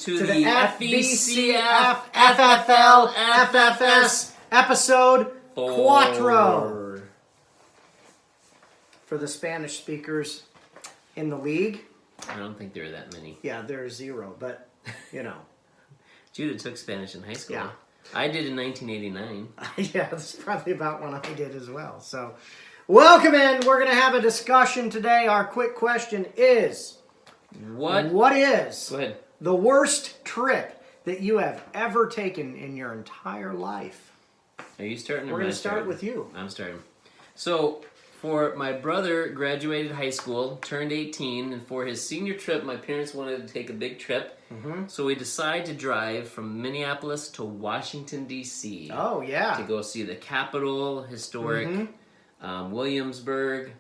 to the FVCFFFLFS episode 4 4. For the Spanish speakers in the league. I don't think there are that many. Yeah, there's 0, but you know. Judah took Spanish in high school. Yeah. I did in 1989. Yeah, that's probably about when I did as well. So, welcome in. We're going to have a discussion today. Our quick question is, what is Go ahead. the worst trip that you have ever taken in your entire life? Are you starting? We're going to start with you. I'm starting. So, for my brother graduated high school, turned 18, and for his senior trip, my parents wanted to take a big trip. Mm-hmm. So we decided to drive from Minneapolis to Washington, D.C. Oh, yeah. To go see the Capitol, historic, Williamsburg,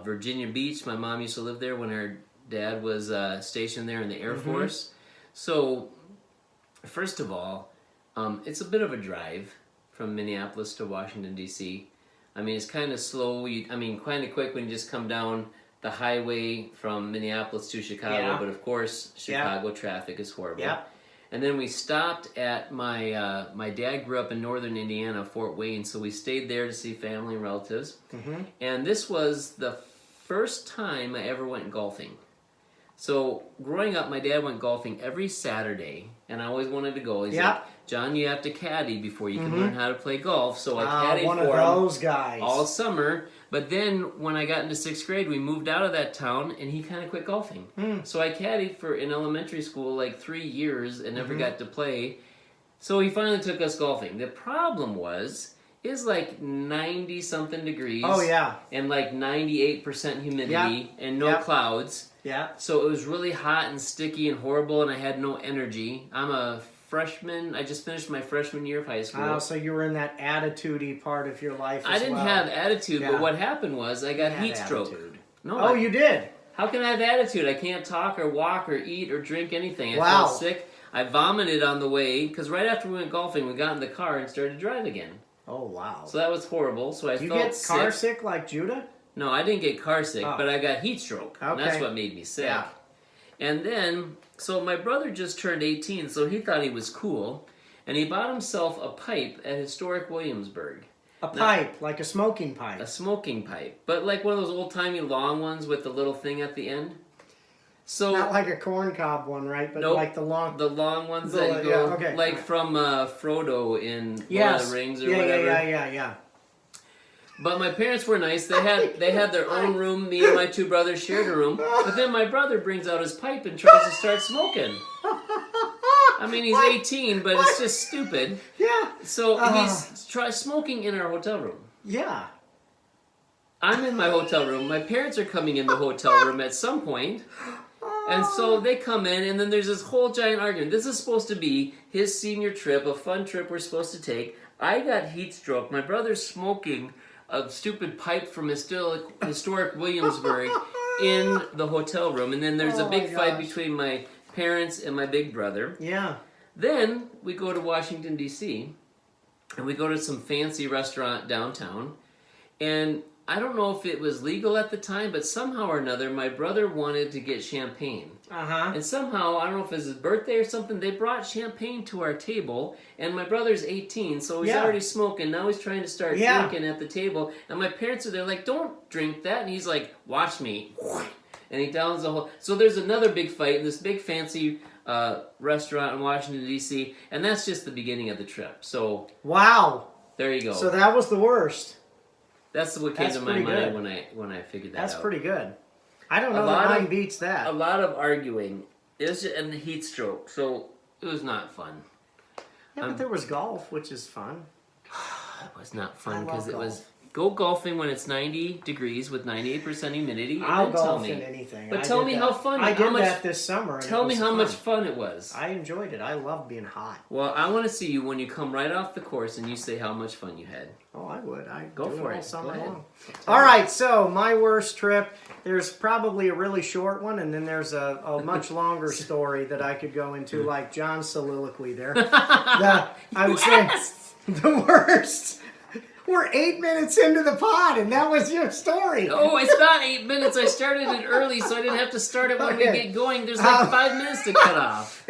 Virginia Beach. My mom used to live there when her dad was stationed there in the Air Force. So, first of all, it's a bit of a drive from Minneapolis to Washington, D.C. I mean, it's kind of slow. Kind of quick when you just come down the highway from Minneapolis to Chicago. Yeah. But, of course, Chicago traffic is horrible. Yeah. And then we stopped at my dad grew up in northern Indiana, Fort Wayne, so we stayed there to see family and relatives. And this was the first time I ever went golfing. So growing up, my dad went golfing every Saturday, and I always wanted to go. He's like, John, you have to caddy before you can learn how to play golf. So I caddied one for of those guys. all summer. But then when I got into 6th grade, we moved out of that town, and he kind of quit golfing. So I caddied in elementary school like 3 years and never got to play. So he finally took us golfing. The problem is like 90-something degrees. Oh, yeah. And like 98% humidity and no clouds. Yeah. So it was really hot and sticky and horrible, and I had no energy. I'm a freshman. I just finished my freshman year of high school. Oh, so you were in that attitude-y part of your life as I didn't well. have attitude, but what happened was I got heat stroke. Attitude. No, you did? How can I have attitude? I can't talk or walk or eat or drink anything. I Wow. felt sick. I vomited on the way, because right after we went golfing, we got in the car and started to drive again. Oh, wow. So that was horrible. So I Did you felt get car sick like Judah? No, I didn't get car sick, but I got heat stroke. Okay. And that's what made me sick. Yeah. And then, so my brother just turned 18, so he thought he was cool, and he bought himself a pipe at historic Williamsburg. A pipe, like a smoking pipe. A smoking pipe, but like one of those old-timey long ones with the little thing at the end. So not like a corncob one, right? But like the long ones that go from Frodo in Lord of the Rings or whatever. Yeah. But my parents were nice. They had their own room. Me and my 2 brothers shared a room. But then my brother brings out his pipe and tries to start smoking. I mean, he's 18, but it's just stupid. Yeah. So he's smoking in our hotel room. Yeah. I'm in my hotel room. My parents are coming in the hotel room at some point. And so they come in, and then there's this whole giant argument. This is supposed to be his senior trip, a fun trip we're supposed to take. I got heat stroke. My brother's smoking a stupid pipe from historic Williamsburg in the hotel room. And then there's a big fight between my parents and my big brother. Yeah. Then we go to Washington, D.C., and we go to some fancy restaurant downtown. And I don't know if it was legal at the time, but somehow or another, my brother wanted to get champagne. And somehow, I don't know if it was his birthday or something, they brought champagne to our table, and my brother's 18, so he's already smoking. Now he's trying to start drinking at the table, and my parents are there like, don't drink that, and he's like, watch me. And he downs the whole... So there's another big fight in this big fancy restaurant in Washington, D.C., and that's just the beginning of the trip. So... Wow. There you go. So that was the worst. That's what came to my mind when I figured that out. That's pretty good. I don't know that mine beats that. A lot of arguing. It was just, and the heat stroke, so it was not fun. Yeah, but there was golf, which is fun. It was not fun because it was... Go golfing when it's 90 degrees with 98% humidity. I'll golf in anything. But tell me how fun. I did that this summer. Tell me how much fun it was. I enjoyed it. I love being hot. Well, I want to see you when you come right off the course and you say how much fun you had. Oh, I would. I go do for it all it. summer Go ahead. long. All right. So my worst trip. There's probably a really short one, and then there's a much longer story that I could go into, like John's soliloquy there. I would say the worst. We're 8 minutes into the pod, and that was your story. Oh, it's not 8 minutes. I started it early, so I didn't have to start it when we get going. There's like 5 minutes to cut off.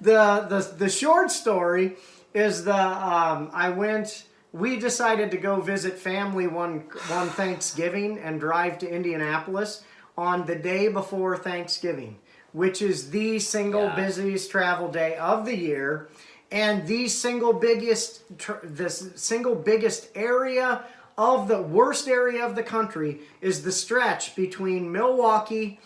The short story is we decided to go visit family one Thanksgiving and drive to Indianapolis on the day before Thanksgiving, which is the single busiest travel day of the year, and the single biggest area of the worst area of the country is the stretch between Milwaukee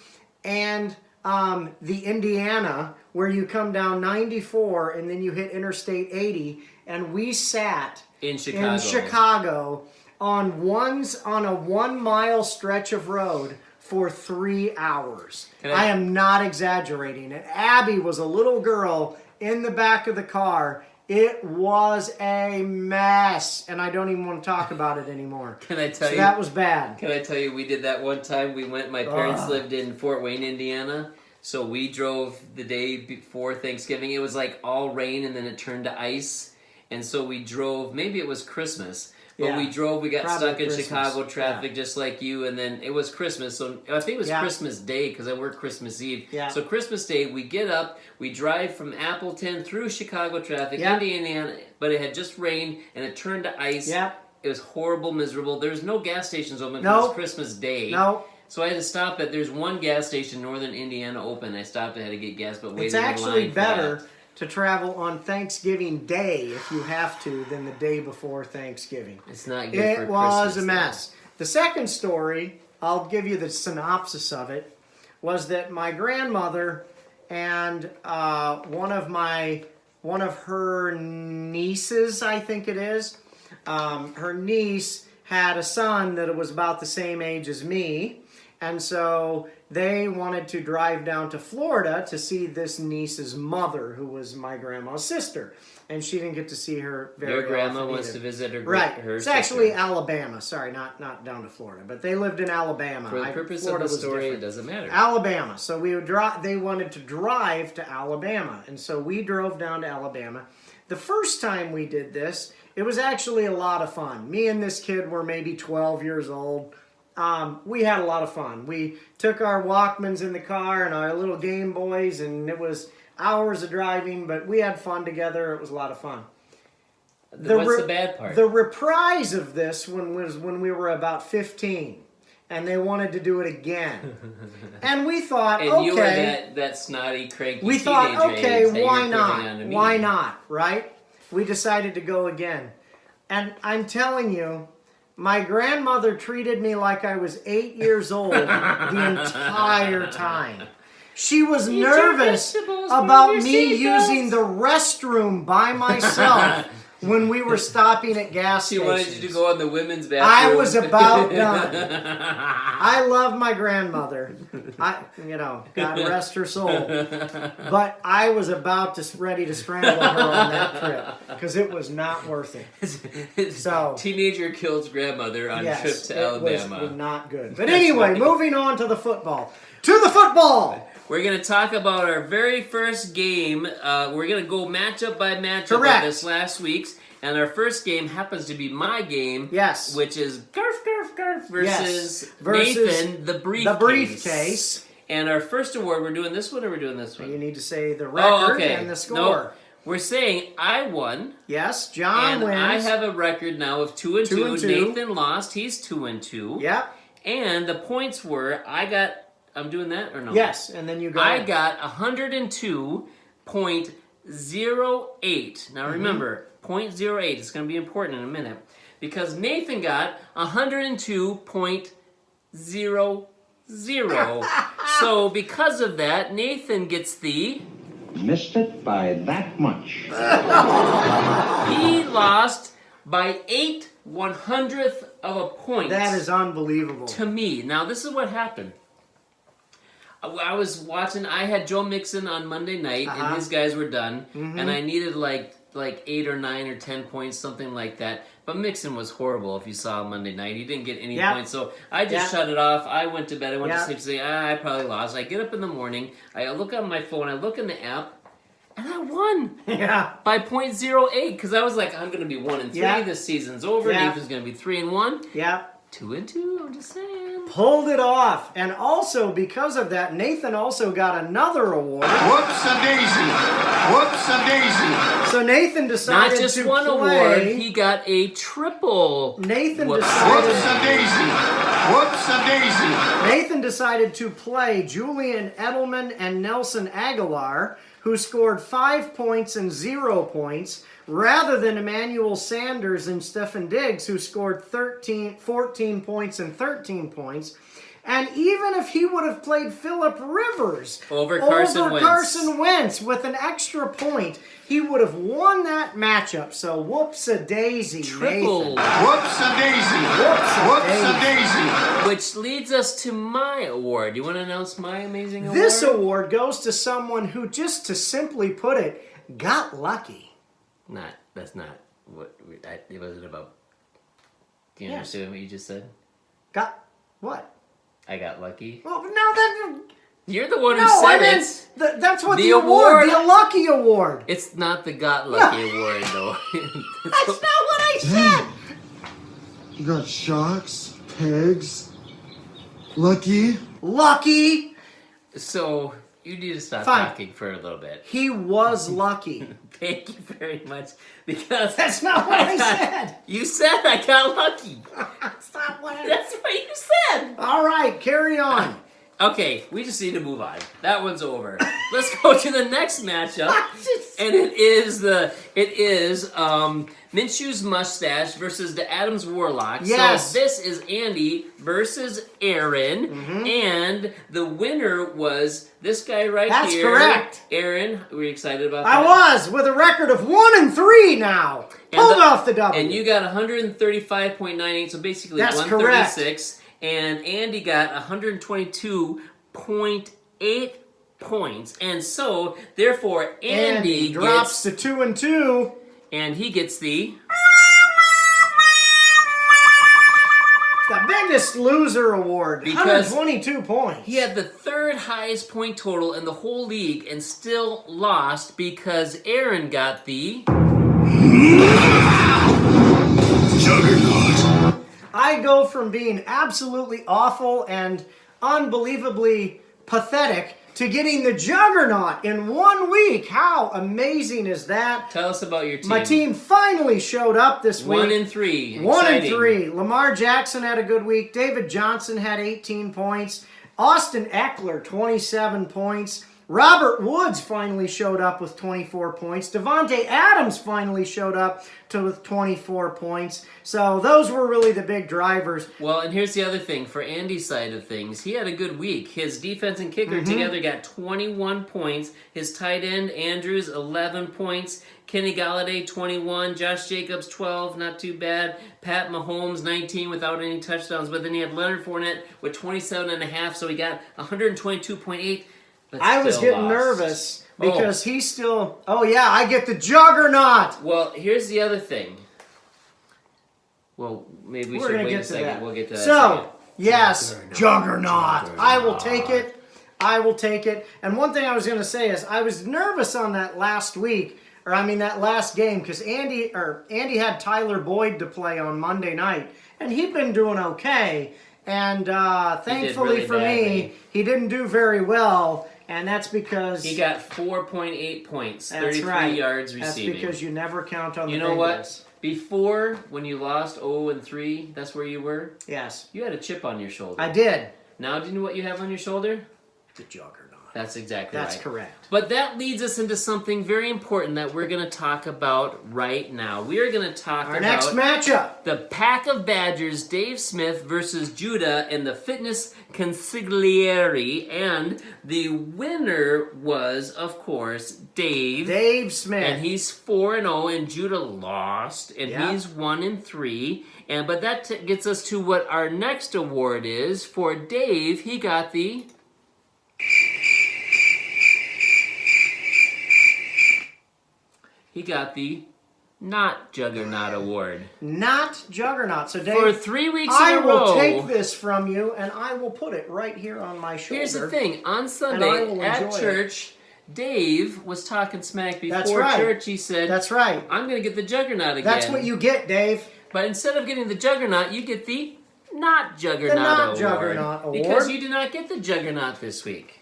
and the Indiana, where you come down 94 and then you hit Interstate 80, and we sat in Chicago on a 1 mile stretch of road for 3 hours. I am not exaggerating. And Abby was a little girl in the back of the car. It was a mess, and I don't even want to talk about it anymore. Can I tell you? That was bad. Can I tell you, we did that one time. We went, my parents lived in Fort Wayne, Indiana, so we drove the day before Thanksgiving. It was like all rain, and then it turned to ice, and so we drove, maybe it was Christmas, but we got Probably stuck in Christmas. Chicago traffic just like you, and then it was Christmas, so I think it was Christmas Day, because I worked Christmas Eve. So Christmas Day, we get up, we drive from Appleton through Chicago traffic into Indiana, but it had just rained, and it turned to ice. It was horrible, miserable. There's no gas stations open because it's Christmas Day. So I had to stop there's one gas station, Northern Indiana, open. I stopped, I had to get gas, but waited in line. It's actually better to travel on Thanksgiving Day, if you have to, than the day before Thanksgiving. It's not good for Christmas. It was a mess. The second story, I'll give you the synopsis of it, was that my grandmother and one of her nieces, I think it is, her niece had a son that was about the same age as me. And so they wanted to drive down to Florida to see this niece's mother, who was my grandma's sister. And she didn't get to see her very often. Your grandma wants to visit her It's sister. actually Alabama. Sorry, not down to Florida. But they lived in Alabama. For the purpose of the story, it doesn't matter. Alabama. So they wanted to drive to Alabama. And so we drove down to Alabama. The first time we did this, it was actually a lot of fun. Me and this kid were maybe 12 years old. We had a lot of fun. We took our Walkmans in the car and our little Game Boys, and it was hours of driving, but we had fun together. It was a lot of fun. What's the bad part? The reprise of this was when we were about 15, and they wanted to do it again. And we thought, and you were that snotty, cranky we thought, okay, age, why not? Why not, right? We decided to go again. And I'm telling you, my grandmother treated me like I was 8 years old the entire time. She was nervous about me using the restroom by myself when we were stopping at gas stations. She wanted you to go on the women's bathroom. I was about done. I love my grandmother. God rest her soul. But I was about ready to strangle her on that trip because it was not worth it. So teenager kills grandmother on trip to Alabama. It was not good. But anyway, moving on to the football. To the football! We're going to talk about our very first game. We're going to go matchup by matchup with this last week's. And our first game happens to be my game. Yes. Which is Garf versus Nathan, the briefcase. And our first award, we're doing this one or we're doing this one? You need to say the record and the score. Nope. We're saying I won. Yes, John wins. And I have a record now of 2-2. Nathan lost. He's 2-2. Yep. And the points were, I'm doing that or no? Yes, and then you got I got 102.08. Now remember, 0.08 is going to be important in a minute because Nathan got 102.00. So because of that, Nathan gets the... Missed it by that much. He lost by 8/100th of a point. That is unbelievable. To me. Now this is what happened. I was watching, I had Joe Mixon on Monday night, and his guys were done, and I needed like 8 or 9 or 10 points, something like that. But Mixon was horrible if you saw Monday night. He didn't get any points, so I just shut it off. I went to bed. I went to sleep to say, I probably lost. I get up in the morning. I look on my phone. I look in the app, And I won Yeah. by 0.08 because I was like, I'm going to be 1-3. Yeah. This season's over. Yeah. Nathan's going to be 3-1. Yeah. 2-2. I'm just saying. Pulled it off. And also, because of that, Nathan also got another award. Whoops-a-daisy. Whoops-a-daisy. So Nathan decided Not just to one play. award, he got a triple. Nathan Whoops. decided. Whoops-a-daisy. Whoops-a-daisy. Nathan decided to play Julian Edelman and Nelson Aguilar, who scored 5 points and 0 points, rather than Emmanuel Sanders and Stephen Diggs, who scored 14 points and 13 points. And even if he would have played Phillip Rivers Over Carson Wentz with an extra point, he would have won that matchup. So whoops-a-daisy, Triple. Nathan. Whoops-a-daisy. Whoops-a-daisy. Which leads us to my award. You want to announce my amazing award? This award goes to someone who, just to simply put it, got lucky. That's not what it wasn't about. Do you Yes. understand what you just said? Got what? I got lucky. Well, no, that. You're the one who No, I said meant it. that's what The the award, award- the lucky award. It's not the got lucky award though. That's not what I said. You got sharks, pigs, lucky. Lucky. So you need to stop Fine. talking for a little bit. He was lucky. Thank you very much. Because That's not what I got- said. You said I got lucky. That's not what I. That's what you said. All right, carry on. Okay, we just need to move on. That one's over. Let's go to the next matchup, and it is Minshew's Mustache versus the Adams Warlock. Yes. So this is Andy versus Aaron, and the winner was this guy right That's here. correct. Aaron, were you excited about I that? was with a record of 1-3 now. Pulled off the W. And you got 135.98, so basically That's 136. And Andy got 122.8 points. And so, therefore, Andy drops gets... to 2-2. And he gets the... The biggest loser award. Because 122 points. He had the third highest point total in the whole league and still lost because Aaron got the... Juggernaut. I go from being absolutely awful and unbelievably pathetic to getting the Juggernaut in 1 week. How amazing is that? Tell us about your team. My team finally showed up this week. 1-3. 1-3. Lamar Jackson had a good week. David Johnson had 18 points. Austin Eckler, 27 points. Robert Woods finally showed up with 24 points. Devontae Adams finally showed up with 24 points. So those were really the big drivers. Well, and here's the other thing. For Andy's side of things, he had a good week. His defense and kicker together got 21 points. His tight end, Andrews, 11 points. Kenny Galladay, 21. Josh Jacobs, 12. Not too bad. Pat Mahomes, 19 without any touchdowns. But then he had Leonard Fournette with 27.5, so he got 122.8. I was getting nervous because he's still... Oh, yeah, I get the Juggernaut. Well, here's the other thing. Well, maybe we We're should gonna wait get a to second. that. We'll get to that So, second. yes, Juggernaut. I will take it. I will take it. And one thing I was going to say is I was nervous on that last week, that last game, because Andy had Tyler Boyd to play on Monday night, and he'd been doing okay. And thankfully really for me, badly. he didn't do very well, and that's because He got 4.8 points, that's 33 right. yards That's receiving. because you never count on You the know big what? ones. Before, when you lost 0-3, that's where you were? Yes, You had a chip on your shoulder. I did. Now, do you know what you have on your shoulder? The Juggernaut. That's exactly That's right. correct. But that leads us into something very important that we're going to talk about right now. We are going to talk Our about next matchup. the pack of Badgers, Dave Smith versus Judah in the Fitness Consigliere, and the winner was, of course, Dave Smith. and he's 4-0, and Judah lost, and Yeah. he's 1-3. But that gets us to what our next award is. For Dave, he got the... He got the Not Juggernaut Award. Not Juggernaut. So Dave, For 3 weeks I in a will row. take this from you and I will put it right here on my shoulder. Here's the thing. On And I Sunday will at enjoy church, Dave was talking smack before That's right. church. He said, That's right. I'm going to get the Juggernaut again. That's what you get, Dave. But instead of getting the Juggernaut, you get the Not Juggernaut The Not Award. Juggernaut Award. Because you did not get the Juggernaut this week.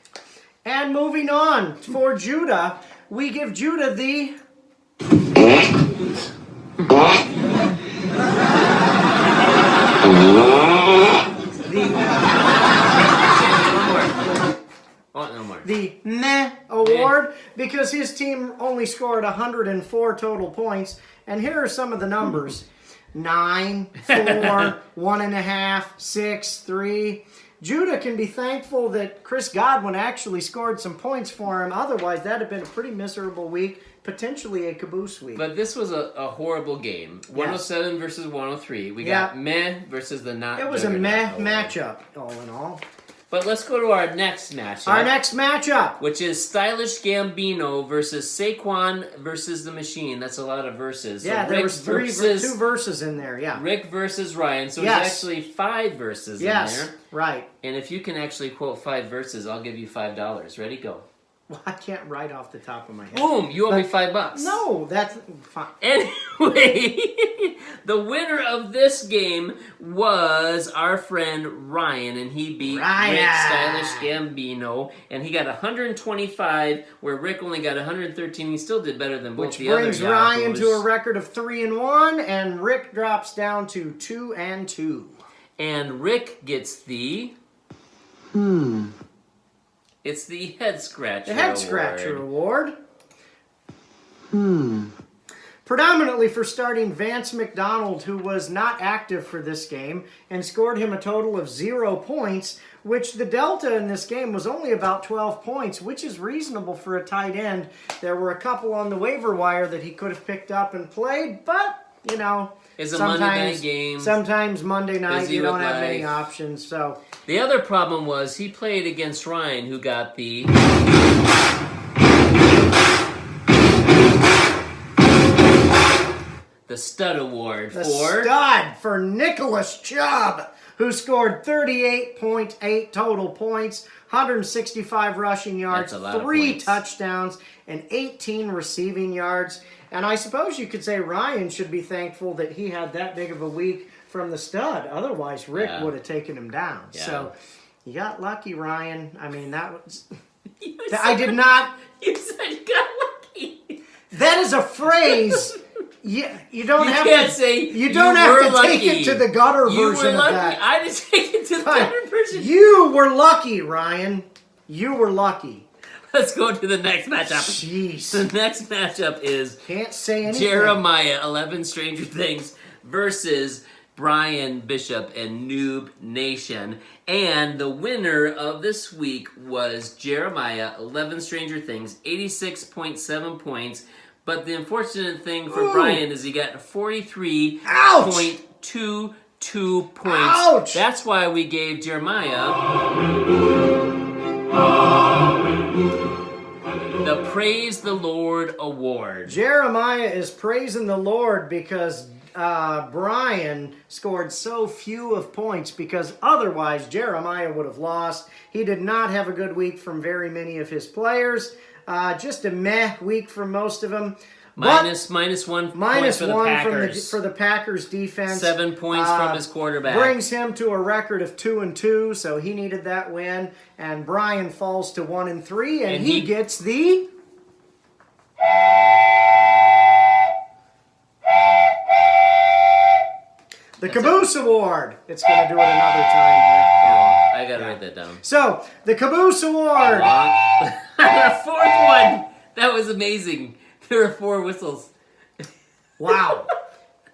And moving on, for Judah, we give Judah the... No more. The Meh Award, because his team only scored 104 total points. And here are some of the numbers. 9, 4, 1.5, 6, 3. Judah can be thankful that Chris Godwin actually scored some points for him. Otherwise, that'd have been a pretty miserable week, potentially a caboose week. But this was a horrible game. 107 versus 103. We got Meh versus the Not It was a Juggernaut Meh Award. matchup, all in all. But let's go to our next matchup. Our next matchup. Which is Stylish Gambino versus Saquon versus the Machine. That's a lot of verses. Yeah, so there Rick was versus, 2 verses in there, yeah. Rick versus Ryan. So Yes. there's actually 5 verses in Yes, there. right. And if you can actually quote 5 verses, I'll give you $5. Ready? Go. Well, I can't write off the top of my head. Boom! You owe me $5. No, that's fine. Anyway, the winner of this game was our friend Ryan, and he beat Ryan. Rick Stylish Gambino, and he got 125, where Rick only got 113. He still did better than both Which the other brings Ryan yahoos. to a record of 3-1, and Rick drops down to 2-2. And Rick gets the... It's the Head Scratcher The Head Award. Scratcher Award. Predominantly for starting Vance McDonald, who was not active for this game, and scored him a total of 0 points, which the delta in this game was only about 12 points, which is reasonable for a tight end. There were a couple on the waiver wire that he could have picked up and played, but, you know... It's a Monday night game. Sometimes Monday night Busy you don't with have many life. options, so... The other problem was he played against Ryan, who got the... The Stud Award The for... stud for Nicholas Chubb, who scored 38.8 total points, 165 rushing yards, That's a lot of 3 points. touchdowns, and 18 receiving yards. And I suppose you could say Ryan should be thankful that he had that big of a week from the stud. Otherwise, Rick Yeah. would have taken him down. Yeah. So you got lucky, Ryan. I mean, that was... You I did not... You said you got lucky. That is a phrase... You don't You have can't to say you don't you have were to take lucky. it to the gutter You version were lucky. of that. I didn't take it to the Fine. gutter version. You were lucky, Ryan. You were lucky. Let's go to the next matchup. Jeez. The next matchup is Can't say anything. Jeremiah, 11 Stranger Things, versus Brian Bishop and Noob Nation. And the winner of this week was Jeremiah, 11 Stranger Things, 86.7 points. But the unfortunate thing for Brian is he got 43.22 points. Ouch! That's why we gave Jeremiah the Praise the Lord Award. Jeremiah is praising the Lord because Brian scored so few of points, because otherwise Jeremiah would have lost. He did not have a good week from very many of his players. Just a meh week from most of them. Minus 1 Minus point for the 1 Packers. for the Packers defense. 7 points from his quarterback. Brings him to a record of 2-2, so he needed that win. And Brian falls to 1-3, and he gets the... The Caboose Award. It's going to do it another time here. Yeah. I gotta write that down. So, the Caboose Award. The fourth one! That was amazing. There were 4 whistles. Wow.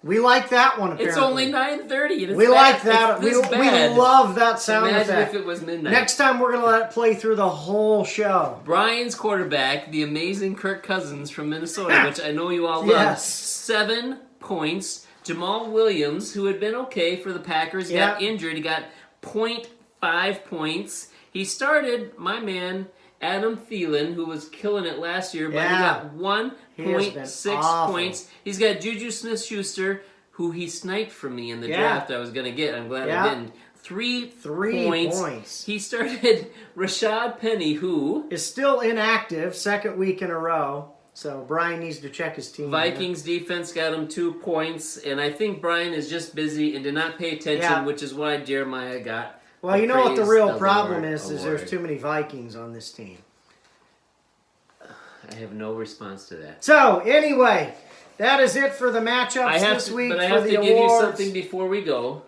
We like that one, apparently. It's only 9:30 and it's We bad. like that. It's this We bad. love that sound Imagine effect. if it was midnight. Next time, we're going to let it play through the whole show. Brian's quarterback, the amazing Kirk Cousins from Minnesota, which I know you all love. Yes. 7 points. Jamal Williams, who had been okay for the Packers, got injured. He got 0.5 points. He started, my man, Adam Thielen, who was killing it last year, but he got 1.6 points. He's got Juju Smith-Schuster, who he sniped from me in the draft I was going to get. I'm glad I didn't. 3 3 points. points. He started Rashad Penny, who Is still inactive, second week in a row. So Brian needs to check his team. Vikings defense got him 2 points, and I think Brian is just busy and did not pay attention, Yeah. which is why Jeremiah got. Well, you know what the praise real of problem Lord is award. there's too many Vikings on this team. I have no response to that. So, anyway, that is it for the matchups this week but I for have the to awards. give you something before we go.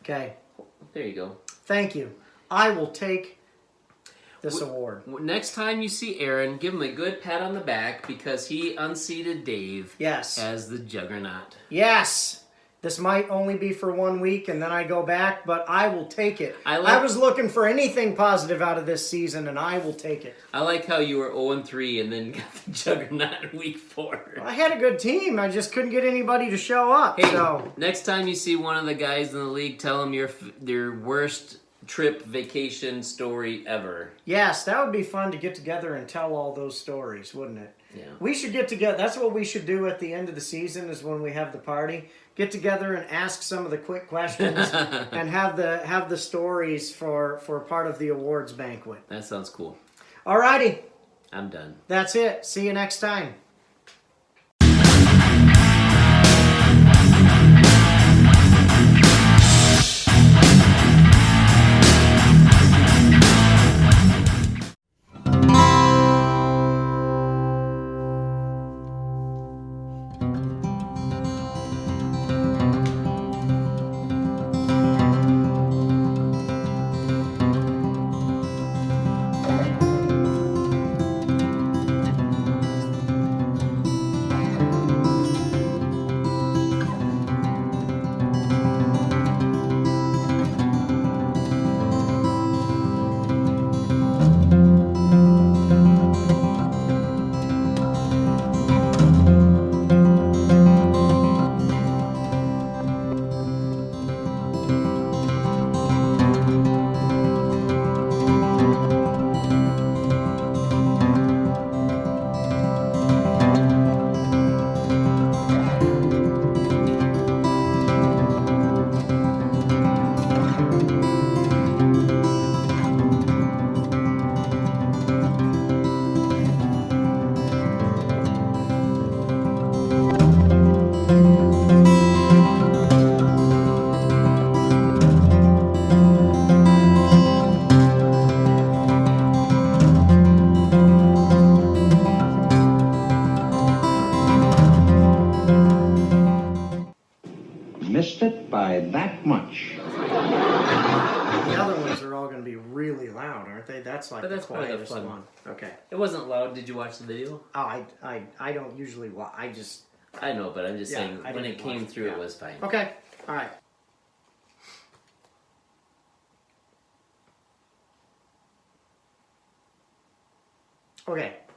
Okay, There you go. thank you. I will take this award. Next time you see Aaron, give him a good pat on the back because he unseated Dave Yes. as the juggernaut. Yes. This might only be for 1 week and then I go back, but I will take it. I I was looking for anything positive out of this season and I will take it. I like how you were 0-3 and then got the juggernaut in week 4. I had a good team. I just couldn't get anybody to show up. Hey, So next time you see one of the guys in the league, tell them your worst trip vacation story ever. yes, that would be fun to get together and tell all those stories, wouldn't it? Yeah. We should get together. That's what we should do at the end of the season is when we have the party. Get together and ask some of the quick questions and have the stories for part of the awards banquet. That sounds cool. Alrighty, I'm done. that's it. See you next time. Missed it by that much. The other ones are all going to be really loud, aren't they? That's like But that's the part of the quietest fun. one. Okay. It wasn't loud. Did you watch the video? Oh, I don't usually I just I know, but I'm just Yeah, saying I when didn't it came watch it, through, yeah. it was fine. Okay. All right. Okay.